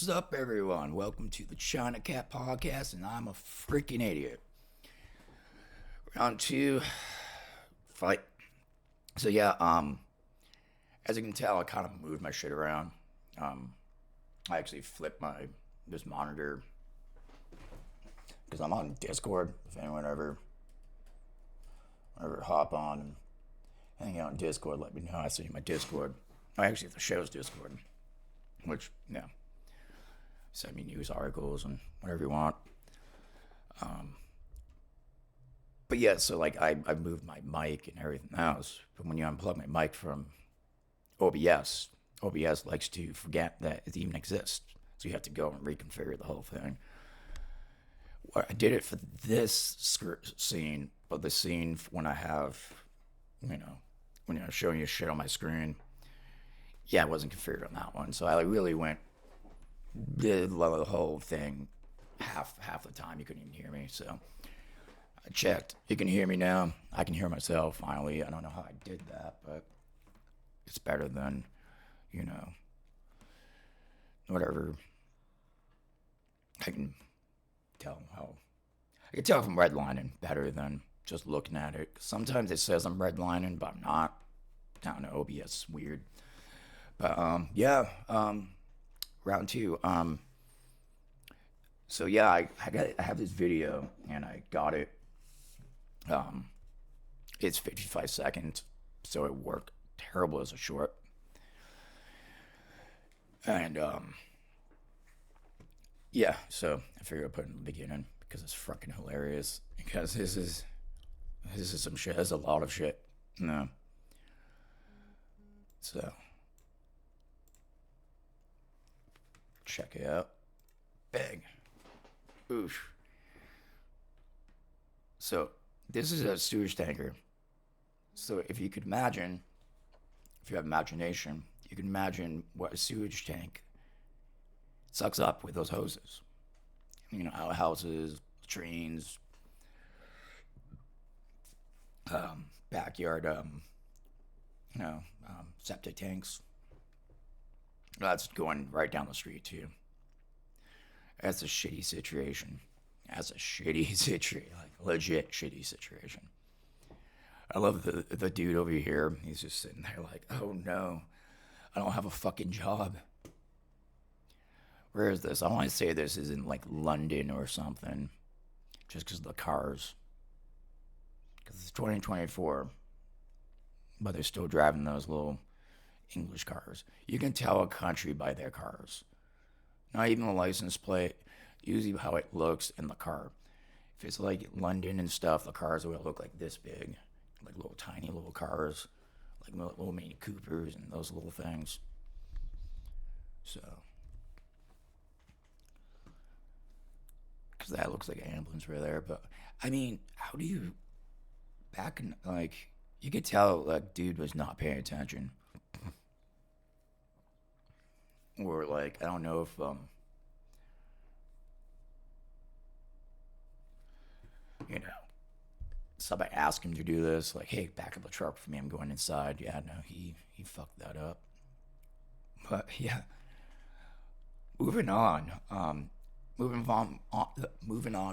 What's up, everyone? Welcome to the Chinacat podcast, and I'm a freaking idiot. Round two, fight. So yeah, as you can tell, I kind of moved my shit around. I actually flipped this monitor because I'm on Discord. If anyone ever hop on and hang out on Discord, let me know. I send you my Discord. I actually have the show's Discord, which send me news articles and whatever you want. But yeah, so like I moved my mic and everything else. But when you unplug my mic from OBS likes to forget that it even exists. So you have to go and reconfigure the whole thing. I did it for this scene, but the scene when I have, when I'm showing you shit on my screen, yeah, it wasn't configured on that one. So I really did the whole thing half the time. You couldn't even hear me. So I checked. You can hear me now. I can hear myself finally. I don't know how I did that, but it's better than, whatever. I can tell if I'm redlining better than just looking at it. Sometimes it says I'm redlining, but I'm not. I don't know. OBS is weird. But round two. So yeah, I have this video and I got it. It's 55 seconds, so it worked terrible as a short. And yeah, so I figured I'd put it in the beginning because it's fucking hilarious. Because this is some shit. There's a lot of shit. No. So check it out. Bang. Oof. So this is a sewage tanker. So if you have imagination, you can imagine what a sewage tank sucks up with those hoses. Outhouses, latrines, backyard, septic tanks. That's going right down the street too. That's a shitty situation. Like legit shitty situation. I love the dude over here. He's just sitting there like, oh no, I don't have a fucking job. Where is this? I want to say this is in like London or something. Just because of the cars. Because it's 2024. But they're still driving those little English cars. You can tell a country by their cars. Not even a license plate. Usually how it looks in the car. If it's like London and stuff, the cars will look like this big. Like little tiny little cars. Like little Mini Coopers and those little things. So. Because that looks like an ambulance right there. But, I mean, how do you... Back in, like... You could tell, like, dude was not paying attention. Or, like, I don't know if, somebody asked him to do this. Like, hey, back up the truck for me. I'm going inside. Yeah, no, he fucked that up. But, yeah. Moving on. Moving on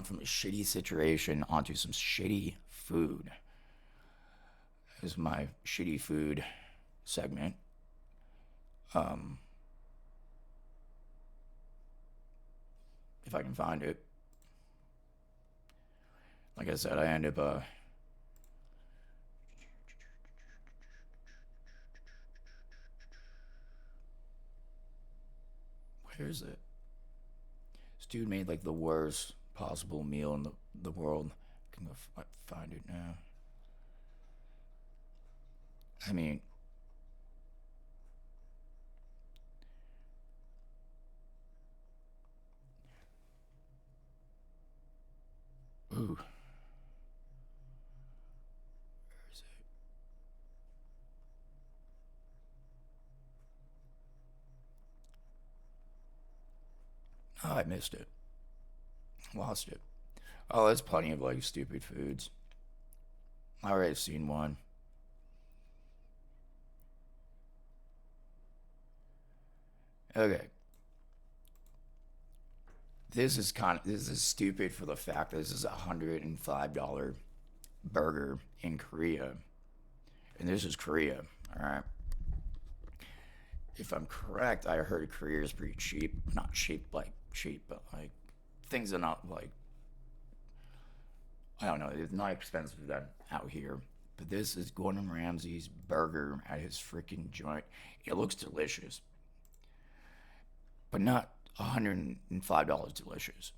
from a shitty situation onto some shitty food. This is my shitty food segment. If I can find it. Like I said, I end up where is it? This dude made like the worst possible meal in the world. I can go find it now. I mean, ooh. Where is it? Oh, I missed it. Lost it. Oh, there's plenty of like stupid foods. I already seen one. Okay. this is stupid for the fact that this is $105 burger in Korea, and this is Korea. All right. If I'm correct, I heard Korea is pretty cheap. Not cheap like cheap, but like things are not like, I don't know. It's not expensive than out here. But this is Gordon Ramsay's burger at his freaking joint. It looks delicious, but not $105 delicious.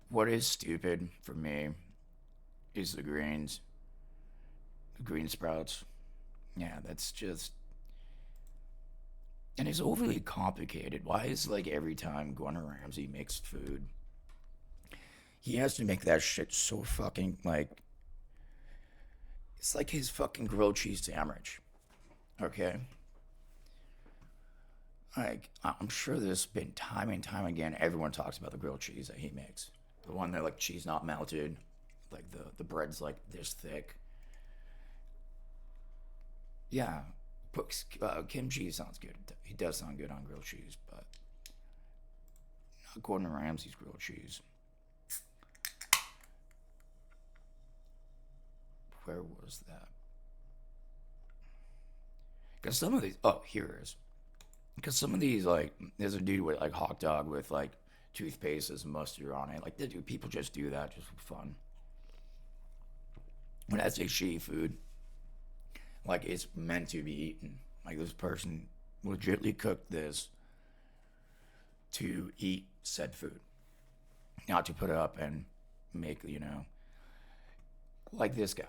What is stupid for me is the greens, the green sprouts. Yeah, that's just, and it's overly complicated. Why is like every time Gordon Ramsay makes food, he has to make that shit so fucking like, it's like his fucking grilled cheese sandwich. Okay? Like, I'm sure there's been time and time again, everyone talks about the grilled cheese that he makes. The one that, like, cheese not melted, like, the bread's, like, this thick. Yeah, kimchi sounds good. He does sound good on grilled cheese, but not Gordon Ramsay's grilled cheese. Where was that? Because some of these, oh, here it is. Because some of these, like, there's a dude with, like, hot dog with, like, toothpaste as mustard on it. Like, people just do that just for fun. When I say shitty food, like, it's meant to be eaten. Like, this person legitimately cooked this to eat said food, not to put it up and make, like this guy.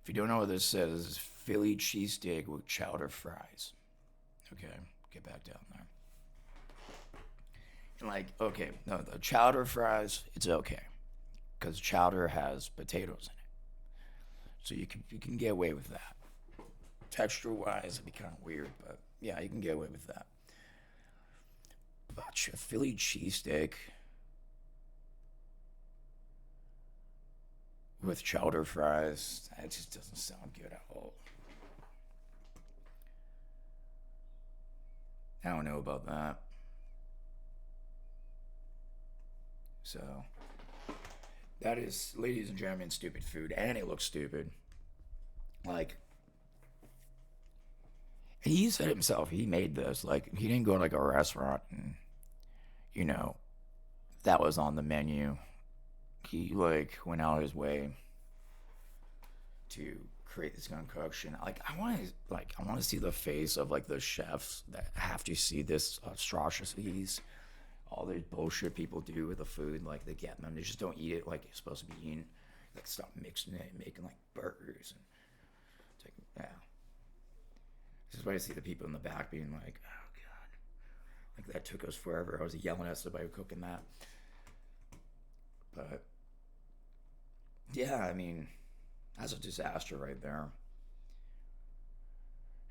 If you don't know what this says, this is Philly cheesesteak with chowder fries. Okay, get back down there. And like, okay, no, the chowder fries, it's okay, because chowder has potatoes in it, so you can get away with that. Texture wise, it'd be kind of weird, but yeah, you can get away with that. But a Philly cheesesteak with chowder fries, that just doesn't sound good at all. I don't know about that. So, that is, ladies and gentlemen, stupid food, and it looks stupid. Like, he said himself, he made this. Like, he didn't go to like a restaurant and, that was on the menu. He like went out of his way to create this concoction. Like, I want to see the face of like the chefs that have to see this atrocities, all the bullshit people do with the food. Like, they get them, they just don't eat it like it's supposed to be eaten. Like, stop mixing it, making like burgers and like, yeah. This is why I see the people in the back being like, oh god, like that took us forever. I was yelling at somebody cooking that. But yeah, I mean, that's a disaster right there.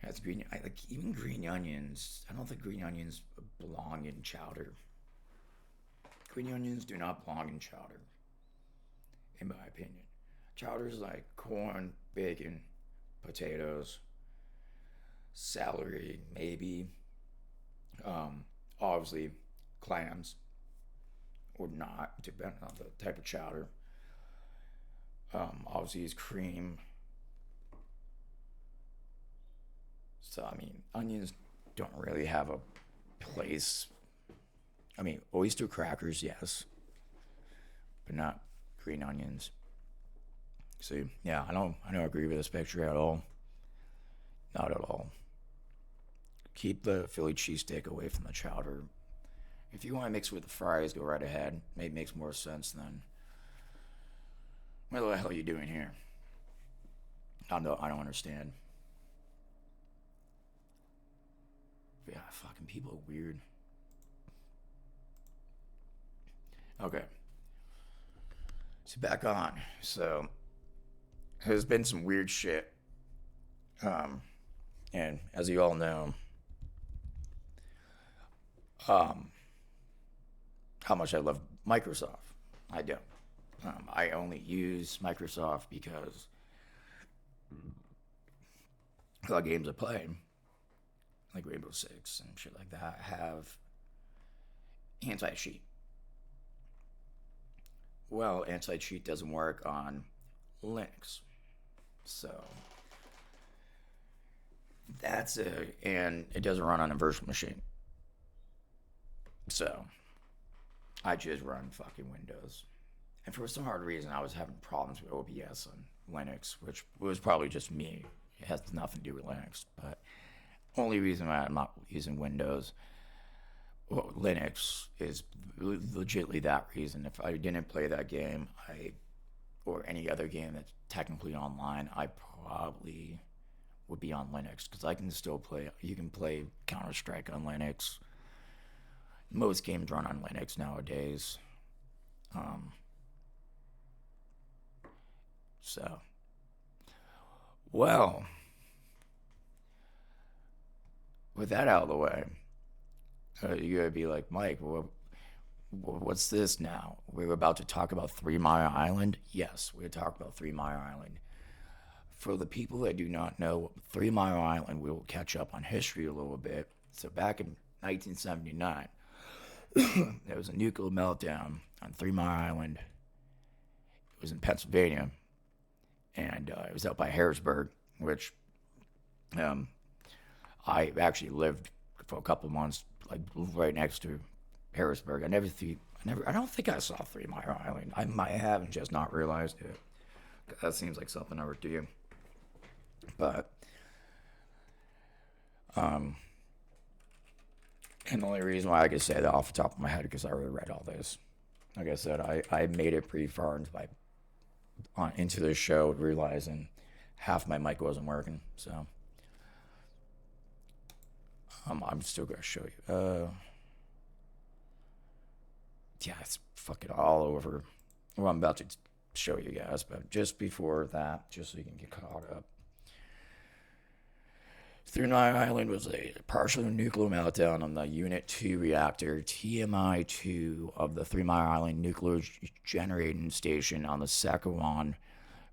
That's green. Like, even green onions. I don't think green onions belong in chowder. Green onions do not belong in chowder, in my opinion. Chowder is like corn, bacon, potatoes, celery, maybe. Obviously, clams, or not, depending on the type of chowder. Obviously, is cream. So, I mean, onions don't really have a place. I mean, oyster crackers, yes, but not green onions. See, yeah, I don't agree with this picture at all. Not at all. Keep the Philly cheesesteak away from the chowder. If you want to mix with the fries, go right ahead. Maybe makes more sense than what the hell are you doing here? I don't understand. Yeah, fucking people are weird. Okay. So back on. So there's been some weird shit. And as you all know, how much I love Microsoft. I don't. I only use Microsoft because the games I play, like Rainbow Six and shit like that, have anti-cheat. Well, anti-cheat doesn't work on Linux. So that's it. And it doesn't run on a virtual machine. So I just run fucking Windows. And for some hard reason, I was having problems with OBS on Linux, which was probably just me. It has nothing to do with Linux. But only reason why I'm not using Windows, well, Linux, is legitimately that reason. If I didn't play that game, or any other game that's technically online, I probably would be on Linux because I can still play. You can play Counter-Strike on Linux. Most games run on Linux nowadays. So, well, with that out of the way, you're gonna be like, Mike, what's this now? We're about to talk about 3 Mile Island. Yes, we're talking about 3 Mile Island. For the people that do not know 3 Mile Island, we will catch up on history a little bit. So back in 1979, there was a nuclear meltdown on 3 Mile Island. It was in Pennsylvania, and it was out by Harrisburg, which I actually lived for a couple months, like right next to Harrisburg. I don't think I saw 3 Mile Island. I might have and just not realized it. That seems like something I would do. But, and the only reason why I could say that off the top of my head is because I already read all this. Like I said, I made it pretty far into the show, realizing half my mic wasn't working. So, I'm still gonna show you. Yeah, it's fucking all over. Well, I'm about to show you guys, but just before that, just so you can get caught up. 3 Mile Island was a partial nuclear meltdown on the Unit 2 reactor, TMI-2, of the 3 Mile Island Nuclear Generating Station on the Sackawan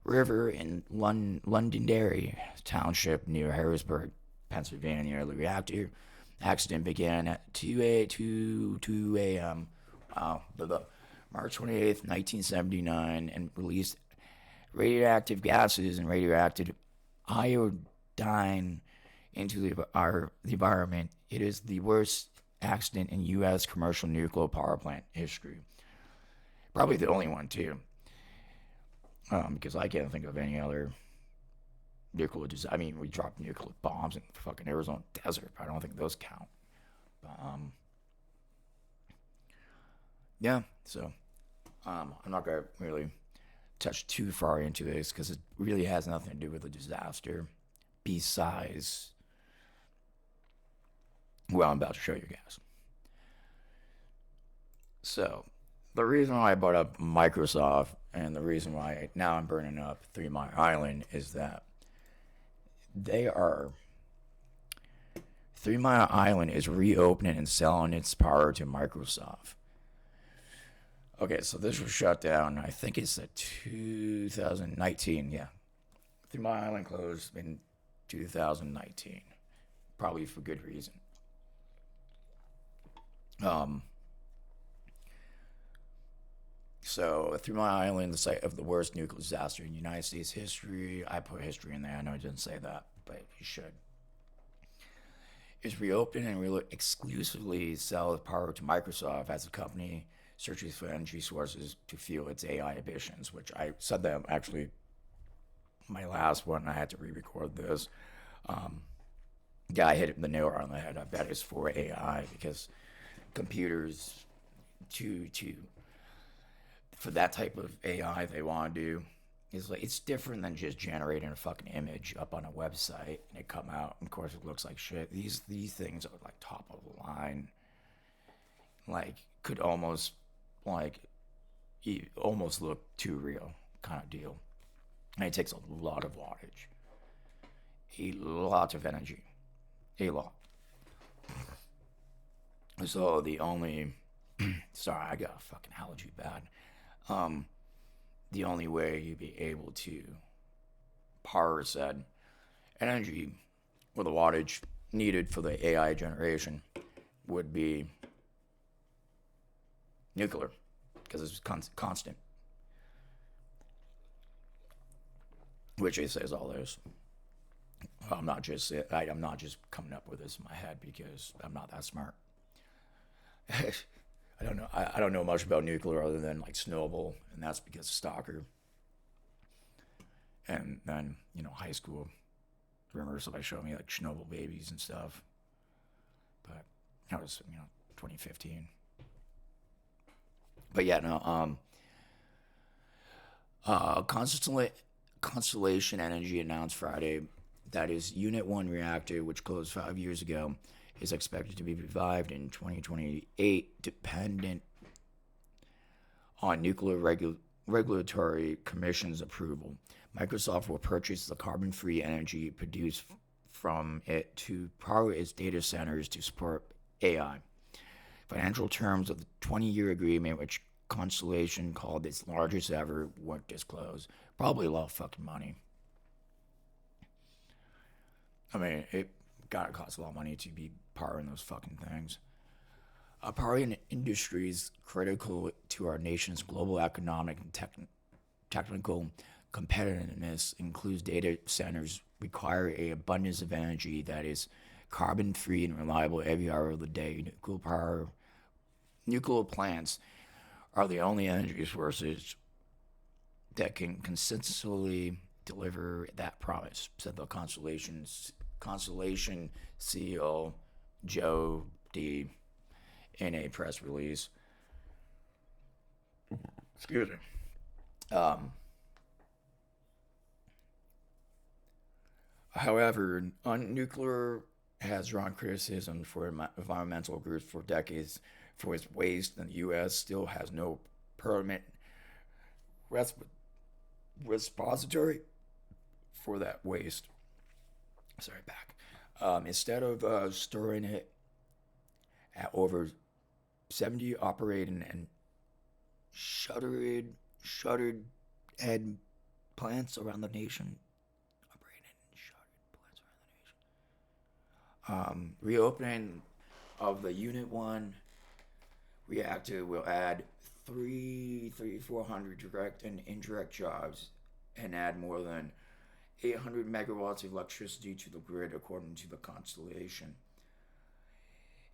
River in Londonderry Township near Harrisburg, Pennsylvania. The reactor accident began at 2 a.m. March 28th, 1979, and released radioactive gases and radioactive iodine into the environment. It is the worst accident in U.S. commercial nuclear power plant history. Probably the only one, too. Because I can't think of any other nuclear disaster. I mean, we dropped nuclear bombs in the fucking Arizona desert. I don't think those count. But, yeah, so I'm not going to really touch too far into this because it really has nothing to do with the disaster besides what I'm about to show you guys. So, the reason why I brought up Microsoft and the reason why now I'm burning up 3 Mile Island is that 3 Mile Island is reopening and selling its power to Microsoft. Okay, so this was shut down, I think it's 2019, yeah. 3 Mile Island closed in 2019, probably for good reason. So 3 Mile Island, the site of the worst nuclear disaster in United States history. I put history in there. I know I didn't say that, but you should. Is reopened and will exclusively sell power to Microsoft as a company searches for energy sources to fuel its AI ambitions, which I said that actually my last one. I had to re-record this. Guy hit the nail on the head. I bet it's for AI because computers for that type of AI they want to do is like it's different than just generating a fucking image up on a website and it come out. Of course, it looks like shit. These things are like top of the line. Like could almost look too real kind of deal. And it takes a lot of wattage, a lot of energy, a lot. So the only, sorry, I got a fucking allergy bad. The only way you'd be able to power said energy with a wattage needed for the AI generation would be nuclear, because it's constant, which they say is all there is. I'm not just coming up with this in my head because I'm not that smart. I don't know. I don't know much about nuclear other than like Snowball, and that's because of Stalker. And then high school. Remember somebody showed me like Chernobyl babies and stuff. But that was 2015. But yeah, no. Constellation Energy announced Friday that its Unit 1 reactor, which closed 5 years ago, is expected to be revived in 2028, dependent on nuclear regulatory commission's approval. Microsoft will purchase the carbon-free energy produced from it to power its data centers to support AI. Financial terms of the 20-year agreement, which Constellation called its largest ever, weren't disclosed. Probably a lot of fucking money. I mean, it gotta cost a lot of money to be powering those fucking things. Powering industries critical to our nation's global economic and technical competitiveness includes data centers require an abundance of energy that is carbon-free and reliable every hour of the day. Nuclear plants are the only energy sources that can consistently deliver that promise, said the Constellation CEO Joe D. in a press release. Excuse me. However, nuclear has drawn criticism for environmental groups for decades for its waste, and the U.S. still has no permanent repository for that waste. Instead of storing it at over 70 operating and shuttered head plants around the nation. Reopening of the Unit 1 reactor will add 400 direct and indirect jobs and add more than 800 megawatts of electricity to the grid, according to the Constellation.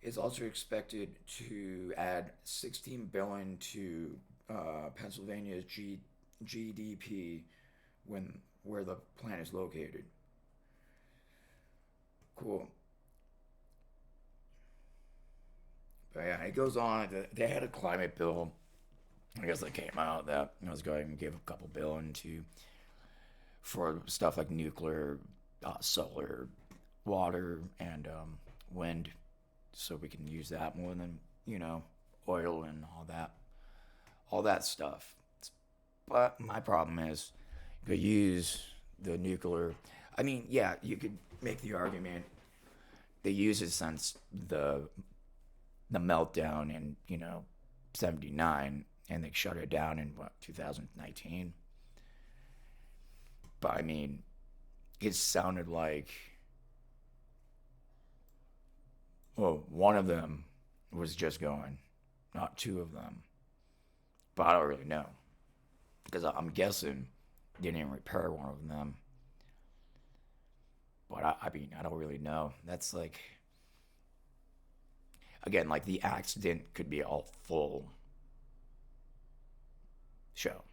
It's also expected to add $16 billion to Pennsylvania's GDP where the plant is located. Cool. But yeah, it goes on. They had a climate bill, I guess, that came out that was going to give a couple billion for stuff like nuclear, solar, water, and wind, so we can use that more than oil and all that stuff. But my problem is, you could use the nuclear. I mean, yeah, you could make the argument they use it since the meltdown in 79, and they shut it down in 2019. But I mean, it sounded like one of them was just going, not two of them. But I don't really know, because I'm guessing they didn't repair one of them. But I mean, I don't really know. That's like, again, like the accident could be a full show,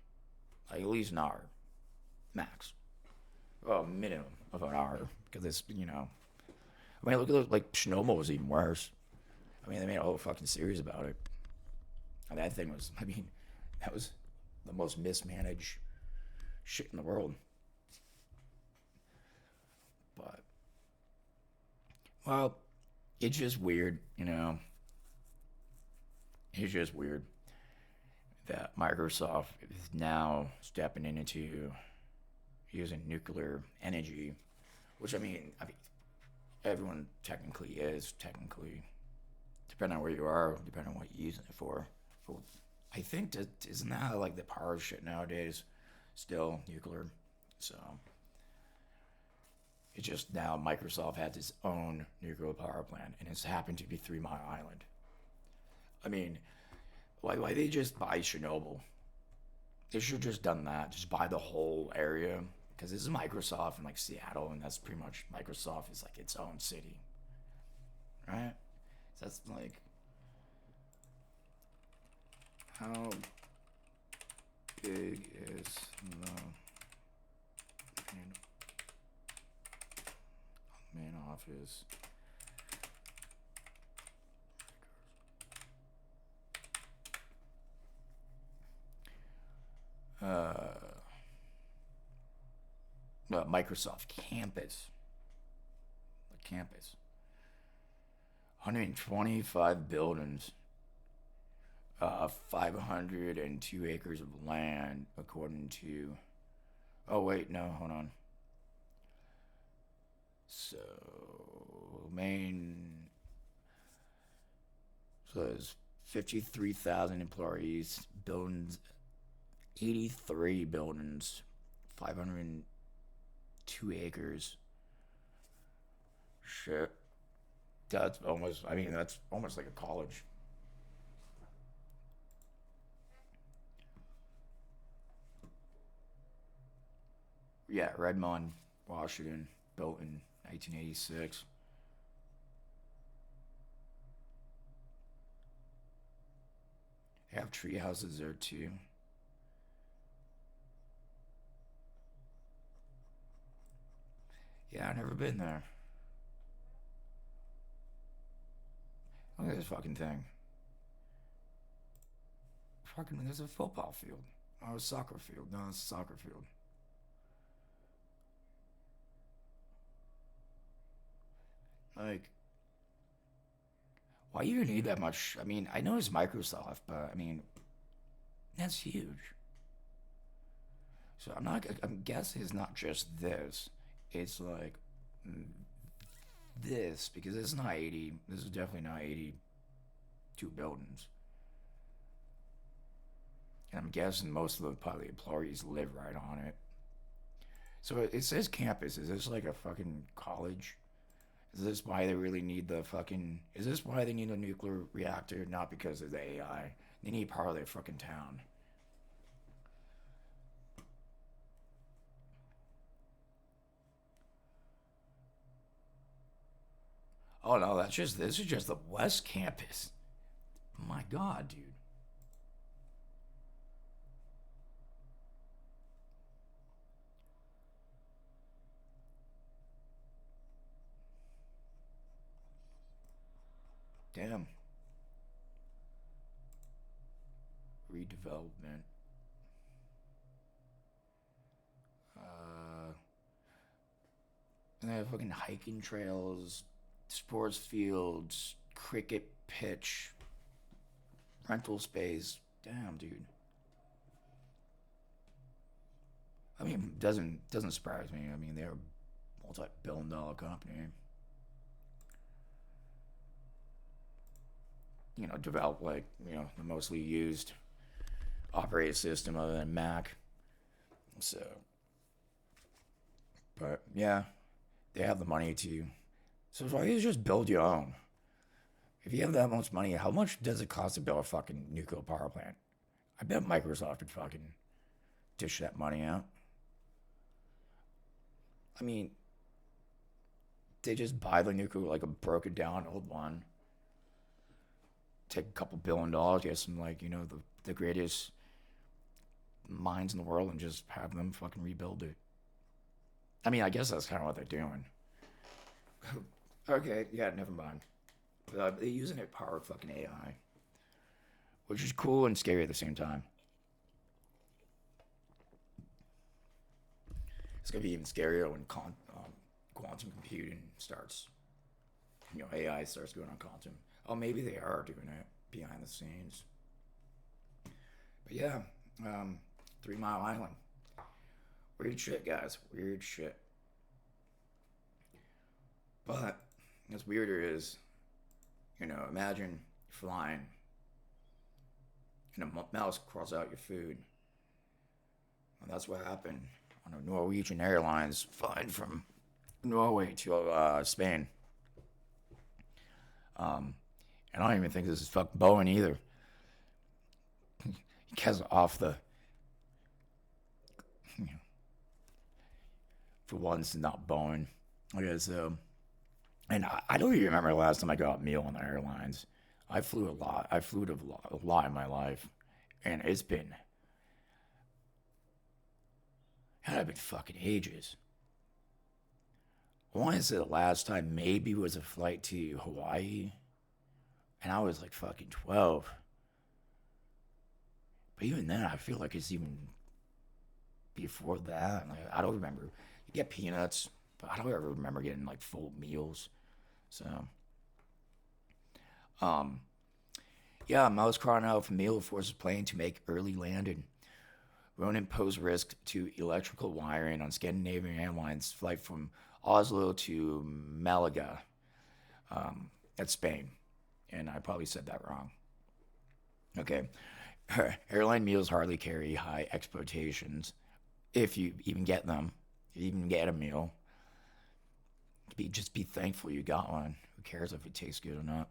like at least an hour, max. Well, minimum of an hour, because it's I mean, look at those, like Chernobyl was even worse. I mean, they made a whole fucking series about it. And that thing was, that was the most mismanaged shit in the world. But, well, it's just weird, It's just weird that Microsoft is now stepping into using nuclear energy, which I mean, everyone technically, depending on where you are, depending on what you're using it for. I think that isn't that how, like, the power shit nowadays, still nuclear. So It's just now Microsoft has its own nuclear power plant, and it's happened to be 3 Mile Island. I mean, why they just buy Chernobyl? They should have just done that. Just buy the whole area. Because this is Microsoft in like Seattle, and that's pretty much Microsoft is like its own city. Right? So that's like how big is the main office? Microsoft campus. The campus. 125 buildings. 502 acres of land, according to. Oh, wait, no, hold on. So, So there's 53,000 employees, buildings, 83 buildings, 502 acres. Shit. That's almost like a college. Yeah, Redmond, Washington, built in 1986. They have tree houses there too. Yeah, I've never been there. Look at this fucking thing. Fucking, there's a football field. Oh, a soccer field. No, it's a soccer field. Like, why you need that much? I mean, I know it's Microsoft, but I mean, that's huge. So I'm guessing it's not just this. It's like this because it's not 80. This is definitely not 82 buildings. And I'm guessing most of the probably employees live right on it. So it says campus. Is this like a fucking college? Is this why they really need the fucking? Is this why they need a nuclear reactor? Not because of the AI. They need part of their fucking town. Oh no, this is just the West Campus. My God, dude. Damn. Redevelopment. Uh, and they have fucking hiking trails, sports fields, cricket pitch, rental space. Damn, dude. I mean, doesn't surprise me. I mean, they're a multi-billion-dollar company. Develop like the mostly used operating system other than Mac. So, but yeah, they have the money to. So why don't you just build your own? If you have that much money, how much does it cost to build a fucking nuclear power plant? I bet Microsoft would fucking dish that money out. I mean, they just buy the nuclear, like a broken down old one, take a couple $1 billion, get some like the greatest minds in the world, and just have them fucking rebuild it. I mean, I guess that's kind of what they're doing. Okay, yeah, never mind. They're using it power fucking AI, which is cool and scary at the same time. It's gonna be even scarier when quantum computing starts. AI starts going on quantum. Oh, maybe they are doing it behind the scenes. But yeah, 3 Mile Island. Weird shit, guys. Weird shit. But what's weirder is, imagine flying and a mouse crawls out your food. And that's what happened on a Norwegian Airlines flying from Norway to Spain. And I don't even think this is fucking Boeing either. Because off the, for once, not Boeing. Okay, so, and I don't even remember the last time I got a meal on the airlines. I flew a lot. I flew a lot in my life, and it's been fucking ages. I want to say the last time maybe was a flight to Hawaii, and I was like fucking 12. But even then, I feel like it's even before that. Like, I don't remember. You get peanuts, but I don't ever remember getting like full meals. So, yeah, Mouse crying out for meal forces plane to make early landing. Ronan posed risk to electrical wiring on Scandinavian Airlines flight from Oslo to Malaga, at Spain. And I probably said that wrong. Okay. Airline meals hardly carry high expectations, if you even get them. If you even get a meal, just be thankful you got one. Who cares if it tastes good or not?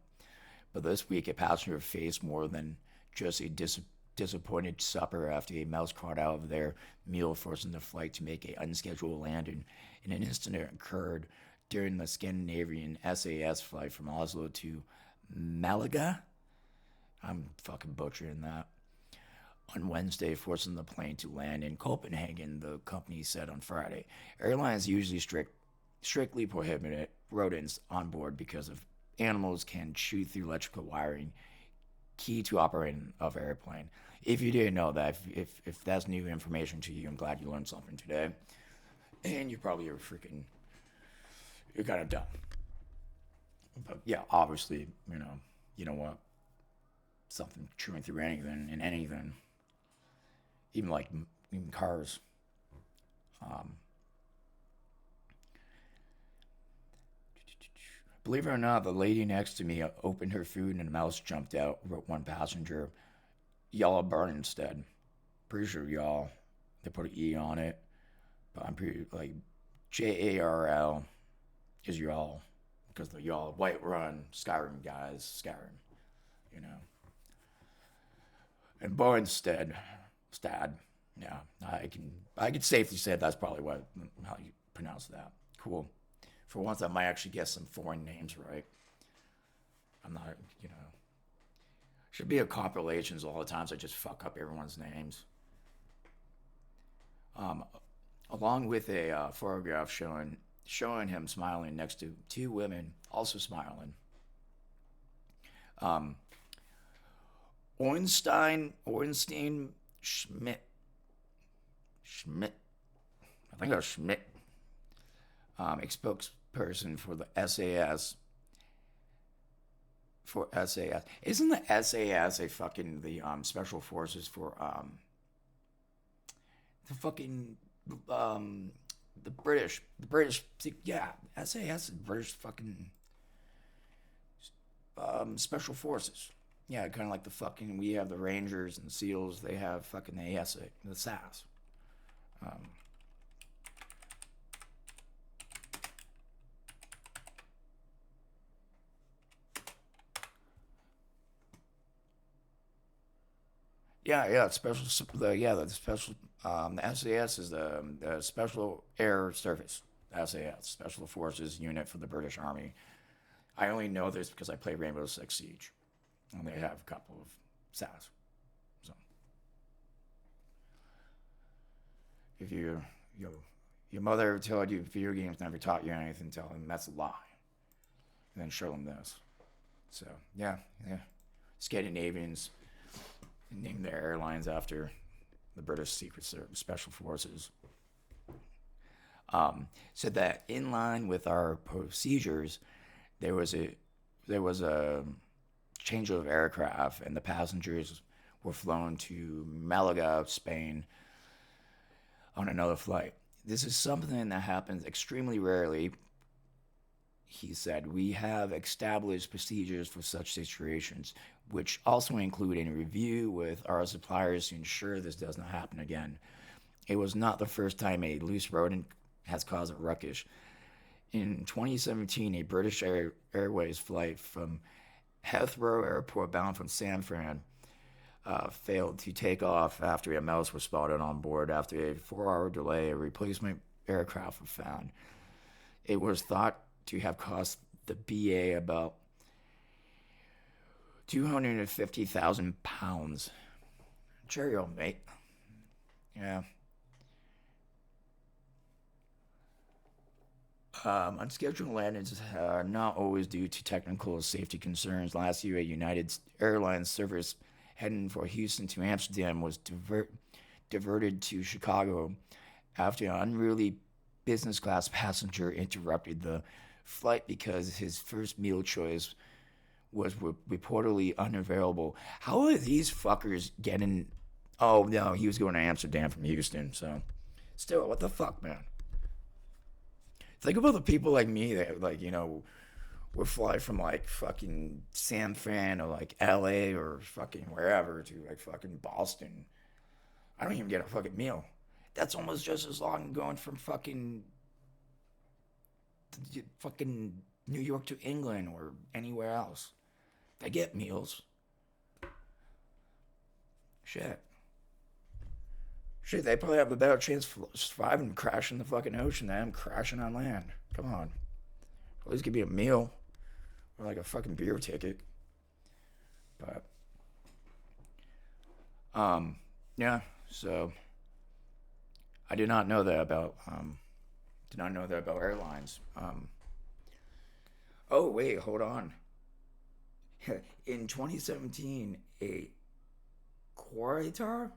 But this week, a passenger faced more than just a disappointed supper after a mouse crawled out of their meal, forcing the flight to make an unscheduled landing in an incident that occurred during the Scandinavian SAS flight from Oslo to Malaga. I'm fucking butchering that. On Wednesday, forcing the plane to land in Copenhagen, the company said on Friday. Airlines usually strictly prohibit rodents on board because of animals can chew through electrical wiring, key to operating of airplane. If you didn't know that, if that's new information to you, I'm glad you learned something today. And you probably are you're kind of dumb. But yeah, obviously, you know what? Something chewing through anything and anything. Even cars. Believe it or not, the lady next to me opened her food and a mouse jumped out, wrote one passenger. Y'all burn instead. Pretty sure y'all. They put an E on it. But I'm pretty, like, JARL is y'all. Because the y'all, Whiterun, Skyrim guys, Skyrim, you know. And Bo instead, Stad. Yeah, I can safely say that's probably how you pronounce that. Cool. For once, I might actually get some foreign names right. I'm not, should be a compilations all the times I just fuck up everyone's names. Along with a photograph showing him smiling next to two women also smiling. Ornstein, Schmidt. I think it was Schmidt. A spokesperson for the SAS. For SAS. Isn't the SAS a fucking the special forces for the fucking the British yeah, SAS is British fucking special forces. Yeah, kind of like the fucking, we have the Rangers and SEALs, they have fucking the SAS. Yeah, the special, the SAS is the Special Air Service, SAS, Special Forces Unit for the British Army. I only know this because I play Rainbow Six Siege, and they have a couple of SAS. So, if your mother told you video games never taught you anything, tell them that's a lie, and then show them this. So yeah. Scandinavians named their airlines after the British Secret Service Special Forces. Said that in line with our procedures, there was a change of aircraft, and the passengers were flown to Malaga, Spain, on another flight. This is something that happens extremely rarely. He said, we have established procedures for such situations, which also include a review with our suppliers to ensure this does not happen again. It was not the first time a loose rodent has caused a ruckus. In 2017, a British Airways flight from Heathrow Airport bound from San Fran failed to take off after a mouse was spotted on board. After a 4-hour delay, a replacement aircraft was found. It was thought to have cost the BA about £250,000. Cheerio, mate. Yeah. Unscheduled landings are not always due to technical safety concerns. Last year, a United Airlines service heading for Houston to Amsterdam was diverted to Chicago after an unruly business class passenger interrupted the flight because his first meal choice was reportedly unavailable. How are these fuckers getting? Oh no, he was going to Amsterdam from Houston. So, still, what the fuck, man? Think about the people like me that, like, would fly from like fucking San Fran or like LA or fucking wherever to like fucking Boston. I don't even get a fucking meal. That's almost just as long going from fucking New York to England or anywhere else. They get meals. Shit. Shit, they probably have a better chance of surviving crashing the fucking ocean than crashing on land. Come on. At least give me a meal or like a fucking beer ticket. But, yeah, so I did not know that about airlines. Oh, wait, hold on. In 2017, a Quarta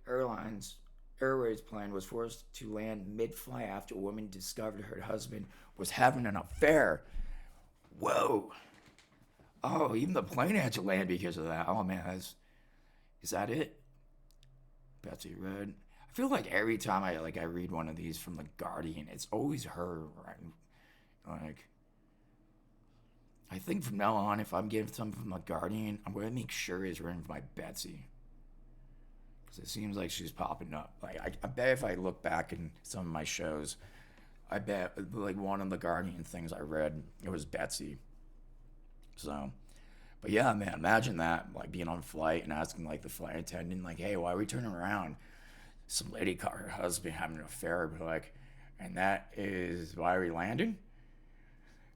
Airways plane was forced to land mid-flight after a woman discovered her husband was having an affair. Whoa. Oh, even the plane had to land because of that. Oh, man, is that it? Betsy Red. I feel like every time I read one of these from The Guardian, it's always her, right? Like, I think from now on, if I'm getting something from The Guardian, I'm going to make sure it's written by Betsy. Because it seems like she's popping up. Like, I bet if I look back in some of my shows, I bet, like, one of The Guardian things I read, it was Betsy. So, but yeah, man, imagine that, like, being on a flight and asking, like, the flight attendant, like, hey, why are we turning around? Some lady caught her husband having an affair, but like, and that is why we landed?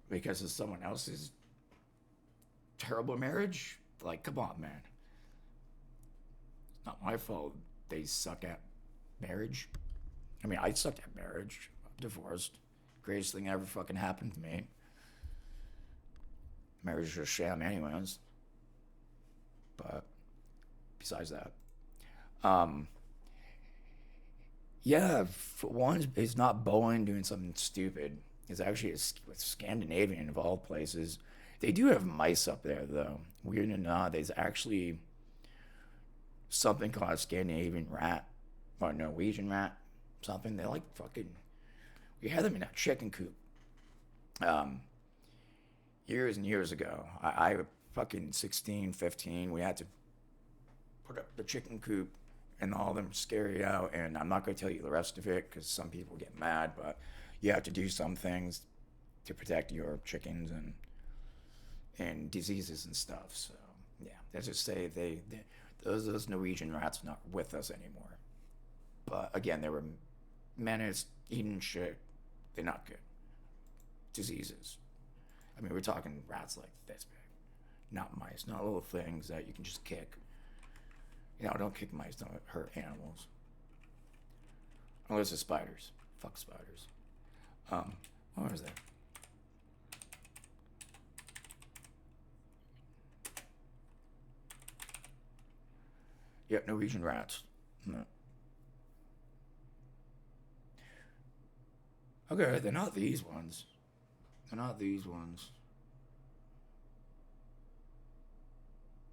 Because of someone else's terrible marriage? Like, come on, man. It's not my fault they suck at marriage. I mean, I sucked at marriage. I'm divorced. Greatest thing ever fucking happened to me. Marriage is a sham anyways. But besides that. Yeah, for one, it's not Boeing doing something stupid. It's actually Scandinavian of all places. They do have mice up there, though. Weird or not, there's actually something called a Scandinavian rat or Norwegian rat. Something they like fucking. We had them in a chicken coop. Years and years ago. I fucking 16, 15. We had to put up the chicken coop and all of them scary out. And I'm not going to tell you the rest of it because some people get mad, but you have to do some things to protect your chickens and diseases and stuff. So yeah, let's just say those Norwegian rats are not with us anymore. But again, they were menaced, eating shit. They're not good. Diseases. I mean, we're talking rats like this big, not mice, not little things that you can just kick. Don't kick mice, don't hurt animals. Unless it's spiders. Fuck spiders. What was that? Yep, Norwegian rats. No. Okay, they're not these ones. They're not these ones.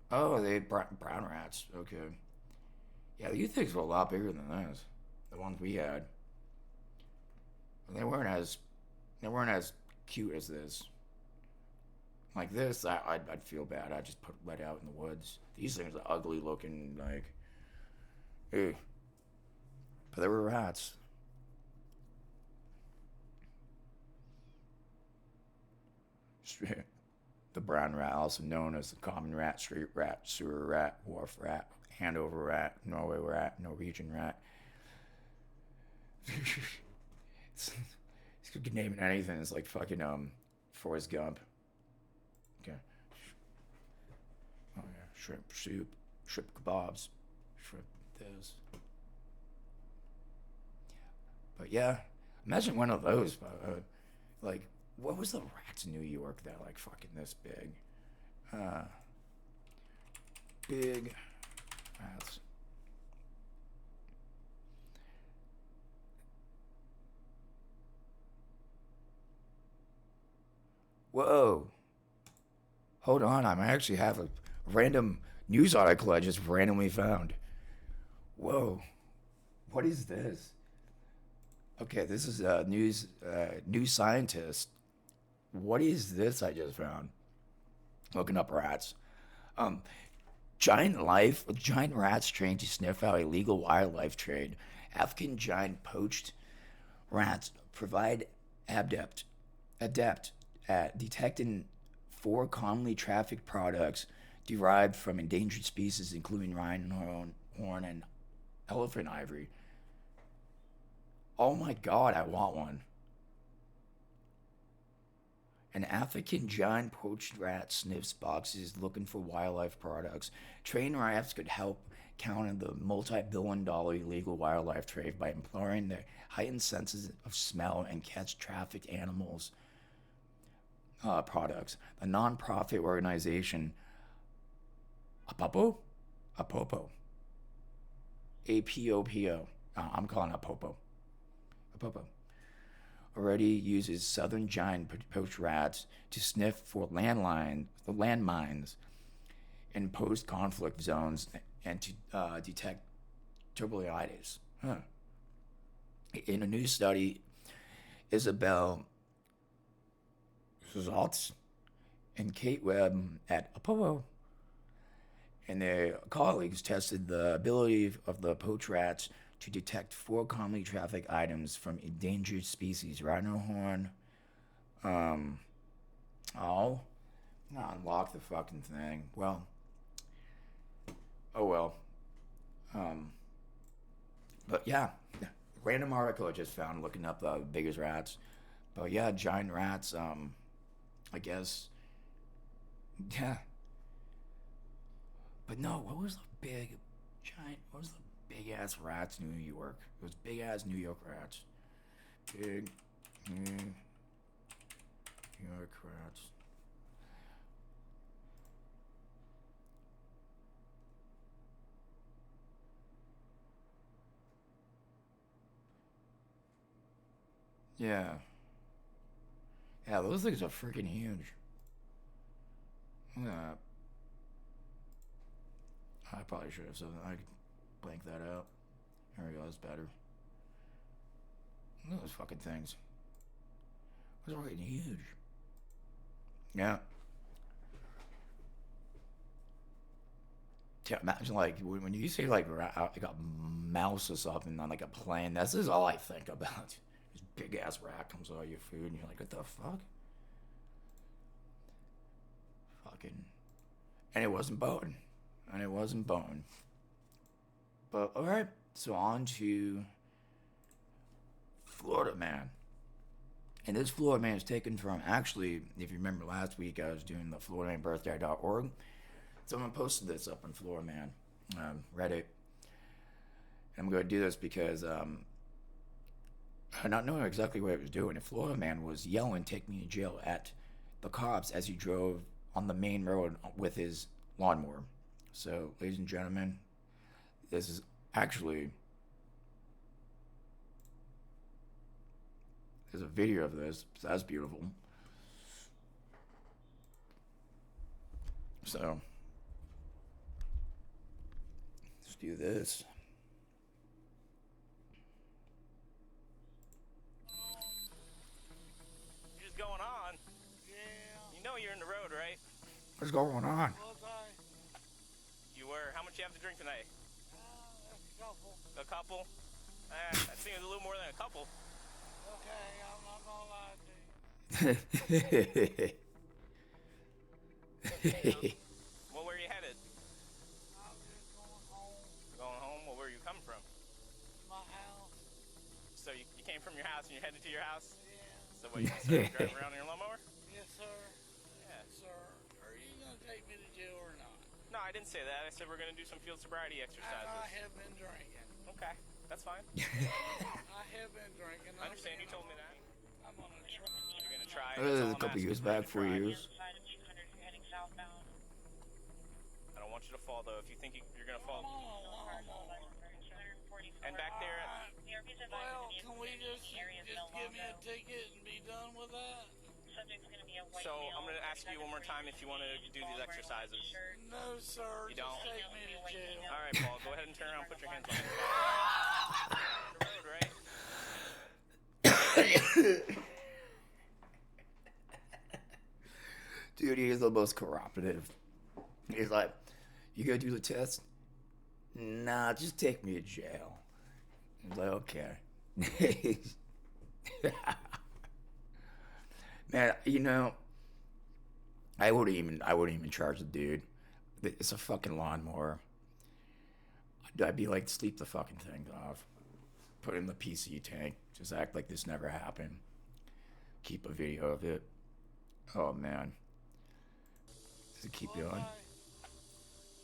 Oh, they brown rats. Okay. Yeah, these things were a lot bigger than this. The ones we had. They weren't as cute as this. Like this, I'd feel bad. I'd just let out in the woods. These things are ugly looking, like, ew. But they were rats. The brown rat, also known as the common rat, street rat, sewer rat, wharf rat, Hanover rat, Norway rat, Norwegian rat. You could name it anything. It's like fucking Forrest Gump. Okay. Oh yeah, shrimp soup, shrimp kebabs, shrimp this. But yeah, imagine one of those. Like, what was the rats in New York that like fucking this big? Big rats. Whoa. Hold on, I might actually have a random news article I just randomly found. Whoa. What is this? Okay, this is a news scientist. What is this I just found? Looking up rats. Um, giant rats trained to sniff out illegal wildlife trade. African giant poached rats provide adept at detecting four commonly trafficked products derived from endangered species, including rhino horn and elephant ivory. Oh my god, I want one. An African giant poached rat sniffs boxes looking for wildlife products. Trained rats could help counter the multi-billion-dollar illegal wildlife trade by employing their heightened senses of smell and catch trafficked animals products. The non-profit organization Apopo, Apopo, APOPO. I'm calling it Apopo. Apopo already uses southern giant poached rats to sniff for landmines in post-conflict zones and to detect tuberculosis. Huh. In a new study, Isabel Zaltz and Kate Webb at Apollo and their colleagues tested the ability of the poached rats to detect four commonly trafficked items from endangered species: rhino horn. Oh, unlock the fucking thing. Well, oh well. Um, but yeah, random article I just found looking up the biggest rats. But yeah, giant rats. I guess. Yeah. But no, what was the big, giant? What was the big ass rats in New York? Those big ass New York rats. Big New York rats. Yeah. Yeah, those things are freaking huge. Yeah. I probably should have said that. I could blank that out. There we go, that's better. Look at those fucking things. Those are fucking huge. Yeah. Yeah, imagine like when you say like a mouse or something on like a plane. This is all I think about. This big ass rat comes out of your food, and you're like, what the fuck? Fucking. And it wasn't bone. And it wasn't bone. But all right, so on to Florida Man. And this Florida Man is taken from, actually, if you remember last week, I was doing the FloridaManBirthday.org. Someone posted this up on Florida Man, Reddit. And I'm going to do this because not knowing exactly what he was doing, a Florida Man was yelling, "Take me to jail," at the cops as he drove on the main road with his lawnmower. So, ladies and gentlemen, this is actually, there's a video of this. So that's beautiful. So, let's do this. You're just going on. Yeah. You know you're in the road, right? What's going on? Was I? You were. How much you have to drink tonight? A couple. A couple? That seems a little more than a couple. Okay, I'm not gonna lie to you. Well, where are you headed? I'm just going home Going home? Well, where are you coming from? to my house. So you came from your house and you're headed to your house? Yeah. So what, you gonna start driving around in your lawnmower? Yes, sir. Yeah. Sir, are you gonna take me to jail or not? No, I didn't say that. I said we're gonna do some field sobriety I exercises. have been drinking. Okay, that's fine. I have been drinking. I understand. You told me that. I'm gonna try. You're gonna try. That was a couple years back, 4 years. I don't want you to fall though. If you think you're gonna fall. And back there, Well, can we just give me a ticket and be done with that? so I'm gonna ask you one more time if you want to do these exercises. No, sir. You just don't? take me to jail. All right, Paul. Go ahead and turn around. Put your hands on the road, right? Dude, he is the most cooperative. He's like, you gonna do the test? Nah, just take me to jail. He's like, okay. Man, you know, I wouldn't even charge the dude. It's a fucking lawnmower. I'd be like, sleep the fucking thing off. Put it in the PC tank. Just act like this never happened. Keep a video of it. Oh man. Does it keep going?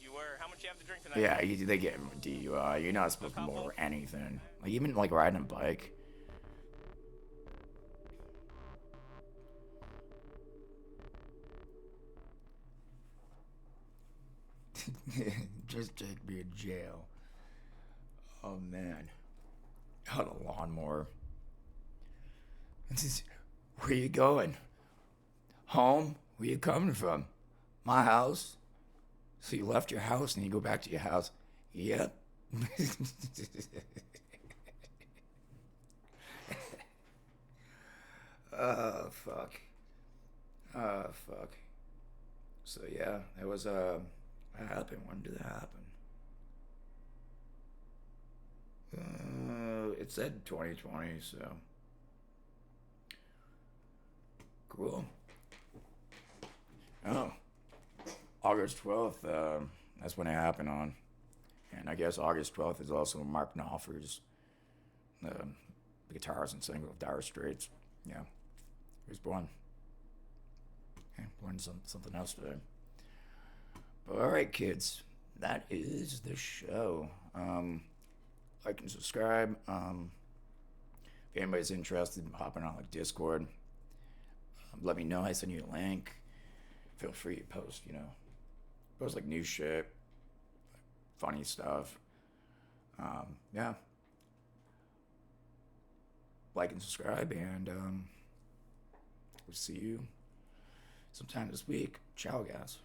You were. How much you have to drink tonight? Yeah, they get him a DUI. You're not supposed to motor anything. Like even like riding a bike. Just take me to jail. Oh man. On a lawnmower. Where you going? Home? Where you coming from? My house? So you left your house and you go back to your house? Yep. Oh, fuck. Oh, fuck. So, yeah, that was, that happened. When did that happen? It said 2020, so. Cool. Oh. August 12th, that's when it happened on. And I guess August 12th is also Mark Knopfler's the guitarist and singer of Dire Straits. Yeah. He was born. Okay, learned something else today. But alright, kids. That is the show. Like and subscribe. If anybody's interested in hopping on like Discord, let me know. I send you a link. Feel free to post, post like new shit, funny stuff. Yeah. Like and subscribe, and we'll see you sometime this week. Ciao, guys.